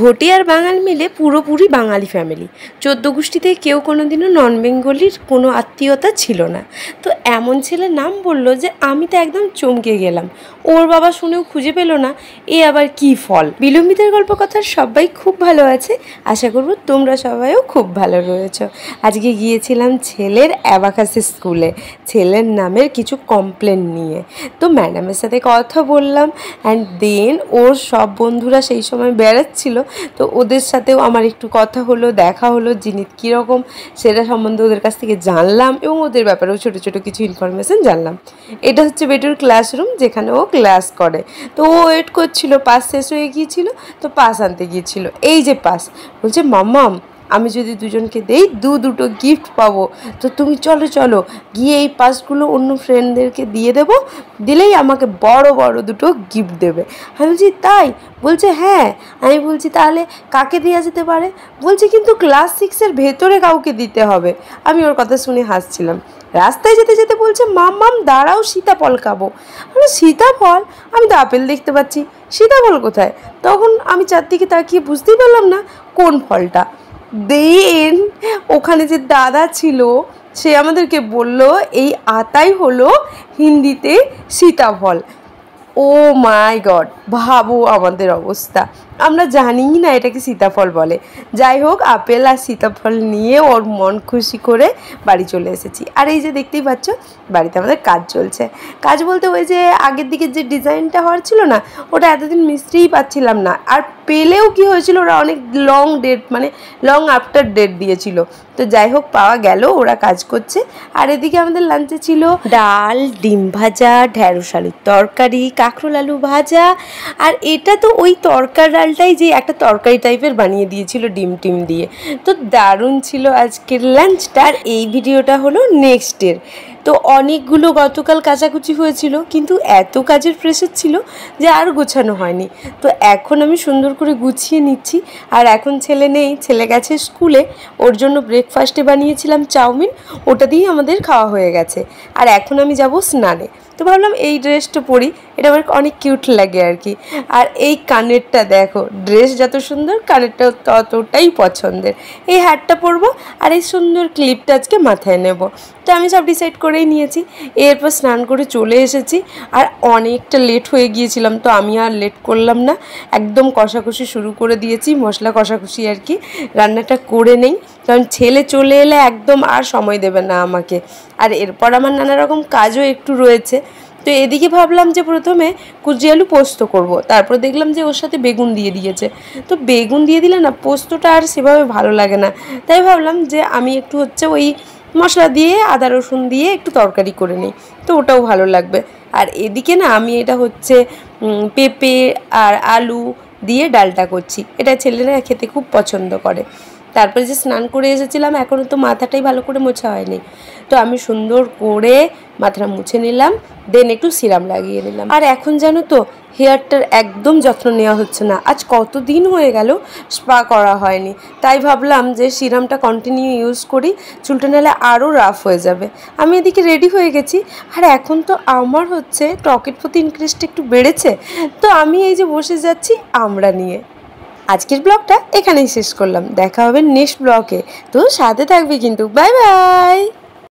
ঘটি আর বাঙাল মিলে পুরোপুরি বাঙালি ফ্যামিলি। 14 গোষ্ঠীতে কেউ কোনোদিনও নন বেঙ্গলির কোনো আত্মীয়তা ছিল না। তো এমন ছেলের নাম বলল যে আমি তো একদম চমকে গেলাম। ওর বাবা শুনেও খুঁজে পেল না এ আবার কি ফল। বিলম্বিতের গল্প কথার সবাই খুব ভালো আছে, আশা করব তোমরা সবাইও খুব ভালো রয়েছো। আজকে গিয়েছিলাম ছেলের অ্যাবাকাসের স্কুলে ছেলের নামের কিছু কমপ্লেন নিয়ে। তো ম্যাডামের সাথে কথা বললাম অ্যান্ড দেন ওর সব বন্ধুরা সেই সময় বেড়াচ্ছিল, তো ওদের সাথেও আমার একটু কথা হলো, দেখা হলো, জিনিস কীরকম সেটা সম্বন্ধে ওদের কাছ থেকে জানলাম এবং ওদের ব্যাপারেও ছোটো ছোটো কিছু ইনফরমেশান জানলাম। এটা হচ্ছে বেটুর ক্লাসরুম যেখানে ও ক্লাস করে। তো ও ওয়েট করছিল, পাস শেষ হয়ে গিয়েছিল, তো পাস আনতে গিয়েছিল। এই যে পাস, বলছে মাম্মাম আমি যদি দুজনকে দেই দুটো গিফট পাবো, তো তুমি চলো চলো গিয়ে এই পাসগুলো অন্য ফ্রেন্ডদেরকে দিয়ে দেবো, দিলেই আমাকে বড় বড় দুটো গিফট দেবে। আমি বলছি তাই? বলছে হ্যাঁ। আমি বলছি তাহলে কাকে দেওয়া যেতে পারে? বলছে কিন্তু ক্লাস 6-এর ভেতরে কাউকে দিতে হবে। আমি ওর কথা শুনে হাসছিলাম। রাস্তায় যেতে যেতে বলছে মাম্মাম দাঁড়াও সীতাফল খাবো। আমি সীতাফল? আমি তো আপেল দেখতে পাচ্ছি, সীতাফল কোথায়? তখন আমি চারদিকে তাকিয়ে বুঝতেই পারলাম না কোন ফলটা। দেন ওখানে যে দাদা ছিল সে আমাদেরকে বলল এই আতাই হলো হিন্দিতে সীতাফল। ও মাই গড, ভাবো আমাদের অবস্থা, আমরা জানিই না এটাকে সীতাফল বলে। যাই হোক, আপেল আর সীতাফল নিয়ে ওর মন খুশি করে বাড়ি চলে এসেছি। আর এই যে দেখতেই পাচ্ছ বাড়িতে আমাদের কাজ চলছে। কাজ বলতে ওই যে আগের দিকে যে ডিজাইনটা হওয়ার ছিল না, ওটা এতদিন মিস্ত্রিই পাচ্ছিলাম না। আর পেলেও কি হয়েছিল, ওরা অনেক লং ডেট মানে লং আফটার ডেট দিয়েছিল। তো যাই হোক পাওয়া গেল, ওরা কাজ করছে। আর এদিকে আমাদের লাঞ্চে ছিল ডাল, ডিম ভাজা, ঢেঁড়স আলুর তরকারি, কাঁকরোল আলু ভাজা। আর এটা তো ওই তরকার ডালটাই যে একটা তরকারি টাইপের বানিয়ে দিয়েছিল ডিম টিম দিয়ে। তো দারুণ ছিল আজকের লাঞ্চটা। আর এই ভিডিওটা হলো নেক্সটের। তো অনেকগুলো গতকাল কাচাকুচি হয়েছিল, কিন্তু এত কাজের প্রেশার ছিল যে আর গোছানো হয়নি। তো এখন আমি সুন্দর করে গুছিয়ে নিচ্ছি। আর এখন ছেলে নেই, ছেলে গেছে স্কুলে। ওর জন্য ব্রেকফাস্টে বানিয়েছিলাম চাউমিন, ওটা দিয়েই আমাদের খাওয়া হয়ে গেছে। আর এখন আমি যাব স্নানে। তো ভাবলাম এই ড্রেসটা পরি, এটা আমার অনেক কিউট লাগে আর কি। আর এই কানেরটা দেখো, ড্রেস যত সুন্দর কানেরটাও ততটাই পছন্দের। এই হ্যাটটা পরবো আর এই সুন্দর ক্লিপটা আজকে মাথায় নেব। তো আমি সব ডিসাইড করেই নিয়েছি। এরপর স্নান করে চলে এসেছি। আর অনেকটা লেট হয়ে গিয়েছিলাম, তো আমি আর লেট করলাম না, একদম কষাকষি শুরু করে দিয়েছি, মশলা কষাকষি আর কি। রান্নাটা করে নেই, কারণ ছেলে চলে এলে একদম আর সময় দেবে না আমাকে। আর এরপর আমার নানা রকম কাজও একটু রয়েছে। তো এদিকে ভাবলাম যে প্রথমে কুচি আলু পোস্ত করব, তারপর দেখলাম যে ওর সাথে বেগুন দিয়ে দিয়েছে। তো বেগুন দিয়ে দিলে না পোস্তটা আর সেভাবে ভালো লাগে না, তাই ভাবলাম যে আমি একটু হচ্ছে ওই মশলা দিয়ে আদা রসুন দিয়ে একটু তরকারি করে নিই, তো ওটাও ভালো লাগবে। আর এদিকে না আমি এটা হচ্ছে পেঁপে আর আলু দিয়ে ডালটা করছি, এটা ছেলেরা খেতে খুব পছন্দ করে। তারপরে যে স্নান করে এসেছিলাম, এখনও তো মাথাটাই ভালো করে মোছা হয়নি, তো আমি সুন্দর করে মাথাটা মুছে নিলাম, দেন একটু সিরাম লাগিয়ে নিলাম। আর এখন জানো তো হেয়ারটার একদম যত্ন নেওয়া হচ্ছে না। আজ কতদিন হয়ে গেল স্পা করা হয়নি, তাই ভাবলাম যে সিরামটা কন্টিনিউ ইউজ করি, চুলটা নাহলে আরও রাফ হয়ে যাবে। আমি এদিকে রেডি হয়ে গেছি। আর এখন তো আমার হচ্ছে ত্বকের প্রতি ইন্টারেস্ট একটু বেড়েছে, তো আমি এই যে বসে যাচ্ছি আমরা নিয়ে। আজকের ব্লগটা এখানেই শেষ করলাম, দেখা হবে নেক্সট ব্লগে, তো সাথে থাকবে কিন্তু। Bye bye.